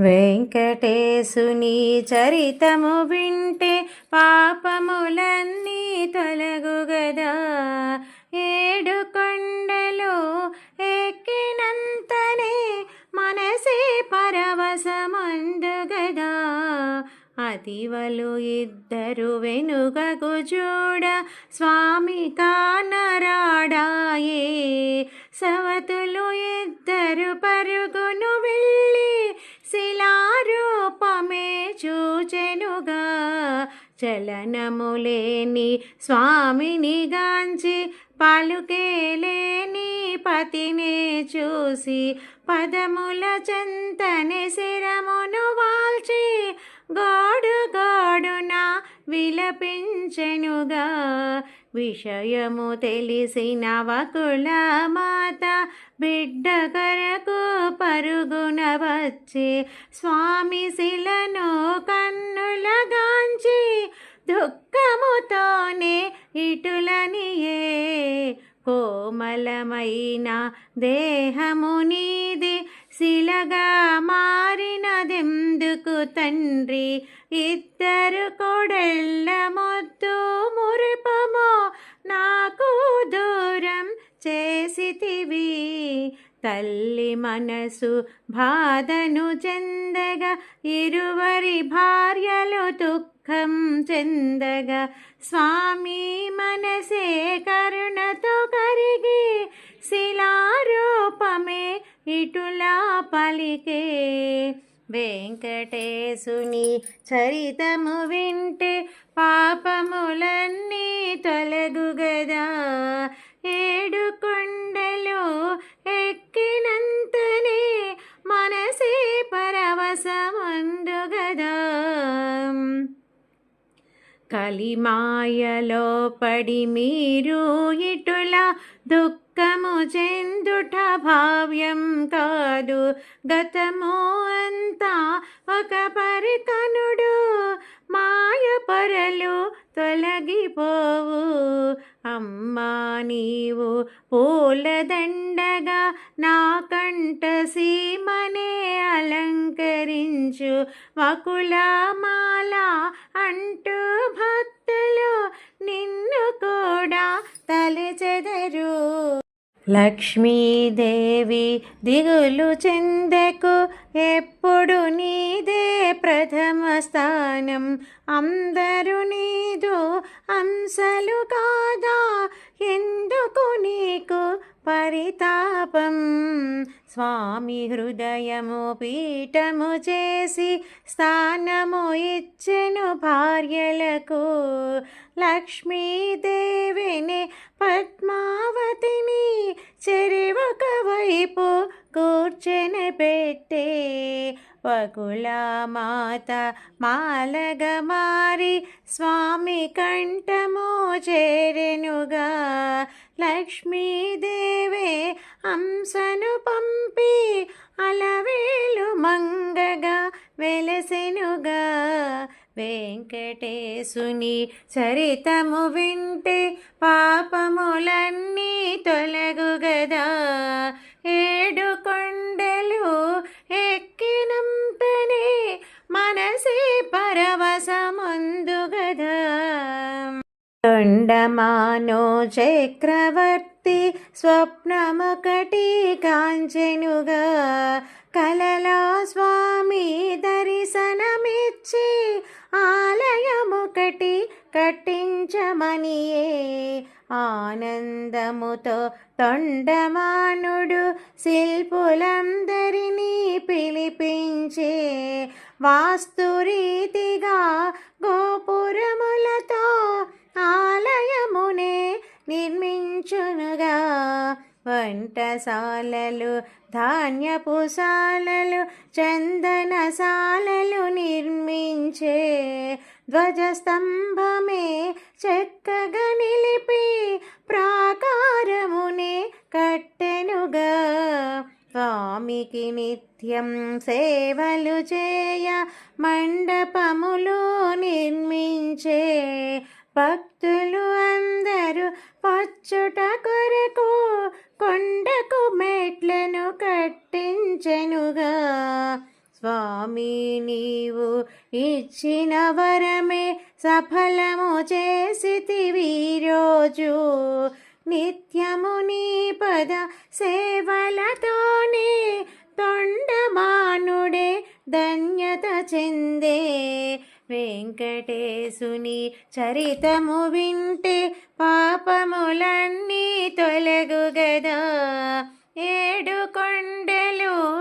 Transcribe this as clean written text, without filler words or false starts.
వెంకటేశుని చరితము వింటే పాపములన్నీ తొలగుగదా. ఏడు కొండలు ఎక్కినంతనే మనసే పరవశమందుగదా. అతివలు ఇద్దరు వెనుకకు చూడ స్వామి కానరాడాయే. సవతులు ఇద్దరు పరుగును వెళ్ళి శిలారూపమే చూచెనుగా. చలనములేని స్వామిని గాంచి పలుకేలేని పతినే చూసి పదముల చెంతనే శిరమును వాల్చి గాడు గాడున విలపించెనుగా. విషయము తెలిసిన వకుల మాత బిడ్డ కొరకు పరుగున వచ్చి స్వామి శిలను కన్నులగాంచి దుఃఖముతోనే ఇటులనియే. కోమలమైన దేహము నీది శిలగా మారినదెందుకు తండ్రి. ఇద్దరు కొడెళ్ళ మొద్దు మురిపమో నాకు దూరం చేసితివి. తల్లి మనసు బాధను చెందగా ఇరువరి భార్యలు దుఃఖం చెందగా స్వామి మనసే కరుణతో కరిగి శిలారూపమే ఇటులా పలికే. వెంకటేశుని చరితము వింటే పాపములన్నీ తొలగుగదా. ఏడు కొండలు ఎక్కినంతనే మనసే పరవశమందుగదా. కలిమాయలో పడి మీరు ఇటులా దుఃఖము చెందుట భావ్యం కాదు. గతము అంతా ఒక పరికనుడు మాయ పొరలు తొలగిపోవు. అమ్మా నీవు పూలదండగా నా కంట సీమనే అలంకరించు. వకులమాల అంటూ భక్తులు నిన్ను కూడా తలచెదరు. లక్ష్మీదేవి దిగులు చెందకు, ఎప్పుడు నీదే ప్రథమ స్థానం. అందరూ నీదు అంశలు కాదా, ఎందుకు నీకు పరితాపం. స్వామి హృదయము పీఠము చేసి స్థానము ఇచ్చెను భార్యలకు. లక్ష్మీదేవిని పద్మావతిని చెరివొక వైపు కూర్చెనబెట్టే. వకుల మాత మాలగా మారి స్వామి కంఠము చేరెనుగా. లక్ష్మీదేవే అంశను పంపి అలవేలు మంగగా వెలసెనుగా. వెంకటేశుని చరితము వింటే పాపములన్నీ తొలగుగదా. ఏడు కొండలు ఎక్కినంతనే మనసే పరవశమందుగదా. తొండమానో చక్రవర్తి స్వప్నమొకటి కాంచెనుగా. కలలో స్వామి దర్శనమిచ్చి ఆలయమొకటి కట్టించమనియే. ఆనందముతో తొండమానుడు శిల్పులందరినీ పిలిపించే. వాస్తురీతిగా గోపురములతో ఆలయమునే నిర్మించునుగా. వంటశాలలు, ధాన్యపుశాలలు, చందనశాలలు నిర్మించే. ధ్వజస్తంభమే చక్కగా నిలిపి ప్రాకారమునే కట్టెనుగా. స్వామికి నిత్యం సేవలు చేయ మండపములు నిర్మించే. భక్తులు అందరూ వచ్చుట కొరకు కొండకు మెట్లను కట్టించెనుగా. స్వామి స్వామి నీవు ఇచ్చిన వరమే సఫలము చేసితివి రోజు. నిత్యము నీ పద సేవలతోనే తొండమానుడే ధన్యత చెందే. వెంకటేశుని చరితము వింటే పాపములన్నీ తొలగు గదా. ఏడు కొండలు